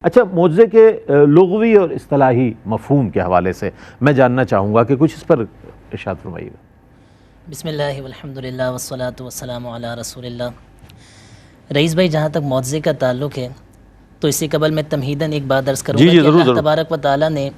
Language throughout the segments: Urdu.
اچھا، معجزے کے لغوی اور اصطلاحی مفہوم کے حوالے سے میں جاننا چاہوں گا کہ کچھ اس پر ارشاد فرمائیے گا۔ بسم اللہ والحمدللہ والصلاة والسلام علی رسول اللہ۔ رئیس بھائی، جہاں تک معجزے کا تعلق ہے تو اسی قبل میں تمہیداً ایک بات عرض کروں گا کہ اللہ تبارک و تعالیٰ نے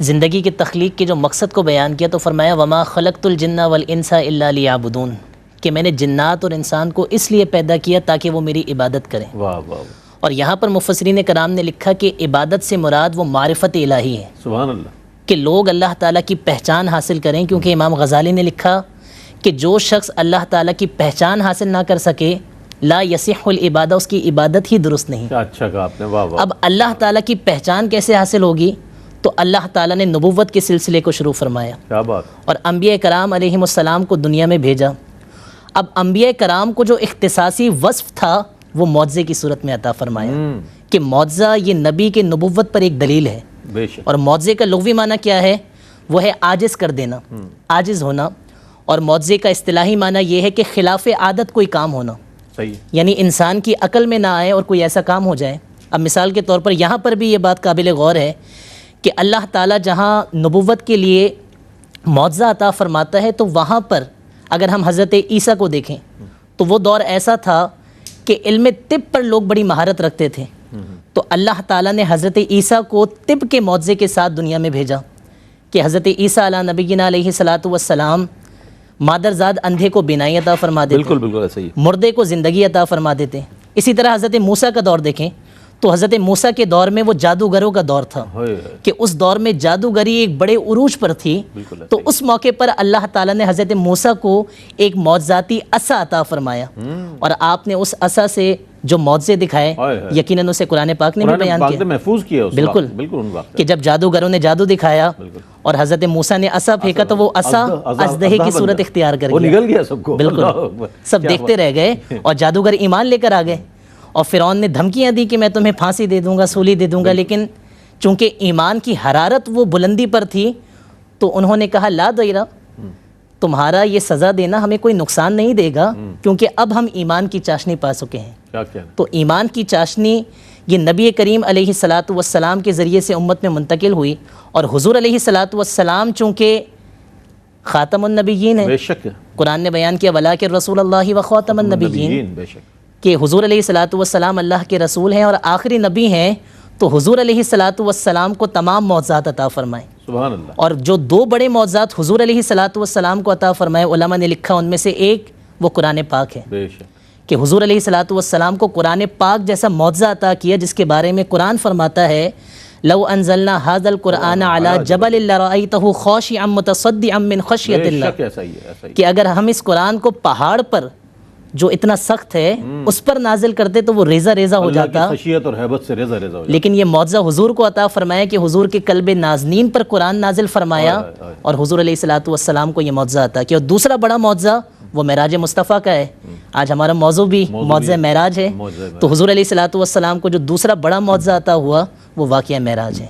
زندگی کے تخلیق کے جو مقصد کو بیان کیا تو فرمایا وما خلقت الجن والانس الا لیعبدون، کہ میں نے جنات اور انسان کو اس لیے پیدا کیا تاکہ وہ میری عبادت کریں۔ واہ واہ۔ اور یہاں پر مفسرین کرام نے لکھا کہ عبادت سے مراد وہ معرفت الہی ہے، سبحان اللہ، کہ کہ لوگ اللہ تعالیٰ کی پہچان حاصل کریں، کیونکہ امام غزالی نے لکھا کہ جو شخص اللہ تعالیٰ کی پہچان حاصل نہ کر سکے لا یصح العبادہ، اس کی عبادت ہی درست نہیں۔ اچھا کہا آپ نے، واہ واہ۔ اب اللہ تعالیٰ کی پہچان کیسے حاصل ہوگی؟ تو اللہ تعالیٰ نے نبوت کے سلسلے کو شروع فرمایا، کیا بات۔ اور انبیاء کرام علیہم السلام کو دنیا میں بھیجا۔ اب انبیاء کرام کو جو اختصاصی وصف تھا وہ معجزے کی صورت میں عطا فرمایا، کہ معجزہ یہ نبی کے نبوت پر ایک دلیل ہے۔ بے شک۔ اور معجزے کا لغوی معنی کیا ہے؟ وہ ہے عاجز کر دینا، عاجز ہونا۔ اور معجزے کا اصطلاحی معنی یہ ہے کہ خلاف عادت کوئی کام ہونا، صحیح، یعنی انسان کی عقل میں نہ آئے اور کوئی ایسا کام ہو جائے۔ اب مثال کے طور پر یہاں پر بھی یہ بات قابل غور ہے کہ اللہ تعالیٰ جہاں نبوت کے لیے معجزہ عطا فرماتا ہے تو وہاں پر اگر ہم حضرت عیسیٰ کو دیکھیں تو وہ دور ایسا تھا کہ علم طب پر لوگ بڑی مہارت رکھتے تھے، تو اللہ تعالیٰ نے حضرت عیسیٰ کو طب کے معجزے کے ساتھ دنیا میں بھیجا کہ حضرت عیسیٰ علیہ نبینا علیہ الصلاۃ والسلام مادرزاد اندھے کو بینائی عطا فرما دیتے، بالکل بالکل ایسا ہی، مردے کو زندگی عطا فرما دیتے۔ اسی طرح حضرت موسیٰ کا دور دیکھیں تو حضرت موسیٰ کے دور میں وہ جادوگروں کا دور تھا، کہ اس دور میں جادوگری ایک بڑے عروج پر تھی، تو اس موقع پر اللہ تعالیٰ نے حضرت موسیٰ کو ایک معجزاتی عصا عطا فرمایا، اور آپ نے اس عصا سے جو معجزے دکھائے یقیناً اسے قرآن پاک نے بھی بیان کیا، محفوظ کیا بالکل، کہ جب جادوگروں نے جادو دکھایا اور حضرت موسیٰ نے عصا پھینکا تو وہ عصا اژدہے کی صورت اختیار کر گیا، نگل گیا سب کو، بالکل، سب دیکھتے رہ گئے اور جادوگر ایمان لے کر آ گئے۔ اور فرعون نے دھمکیاں دی کہ میں تمہیں پھانسی دے دوں گا، سولی دے دوں گا، لیکن چونکہ ایمان کی حرارت وہ بلندی پر تھی تو انہوں نے کہا لا ضیرہ، تمہارا یہ سزا دینا ہمیں کوئی نقصان نہیں دے گا، کیونکہ اب ہم ایمان کی چاشنی پا چکے ہیں۔ تو ایمان کی چاشنی یہ نبی کریم علیہ الصلاۃ والسلام کے ذریعے سے امت میں منتقل ہوئی، اور حضور علیہ الصلاۃ والسلام چونکہ خاتم النبیین ہیں، بے شک، قرآن نے بیان کیا وَلَٰكِن رسول اللہ وخاتم النبیین، بے شک، کہ حضور علیہ الصلاۃ والسلام اللہ کے رسول ہیں اور آخری نبی ہیں، تو حضور علیہ الصلاۃ والسلام کو تمام معجزات عطا فرمائے۔ سبحان اللہ۔ اور جو دو بڑے معجزات حضور علیہ الصلاۃ والسلام کو عطا فرمائے، علماء نے لکھا ان میں سے ایک وہ قرآن پاک ہے، بے شک، کہ حضور علیہ الصلاۃ والسلام کو قرآن پاک جیسا معجزہ عطا کیا جس کے بارے میں قرآن فرماتا ہے لو انزلنا هذا القرآن على جبل لرأيته خاشعا متصدعا من خشیۃ اللہ، ایسا ہی ہے، ایسا ہی، کہ اگر ہم اس قرآن کو پہاڑ پر جو اتنا سخت ہے اس پر نازل کرتے تو وہ ریزہ ریزہ ہو جاتا، اللہ کی خشیت اور ہیبت سے ریزہ ریزہ ہو جاتا۔ لیکن یہ معجزہ حضور کو عطا فرمایا کہ حضور کے قلب نازنین پر قرآن نازل فرمایا، اور حضور علیہ الصلاۃ والسلام کو یہ معجزہ عطا کیا۔ اور دوسرا بڑا معجزہ وہ معراج مصطفیٰ کا ہے، آج ہمارا موضوع بھی معجزہ معراج ہے، تو حضور علیہ الصلاۃ والسلام کو جو دوسرا بڑا معجزہ عطا ہوا وہ واقعہ معراج ہے۔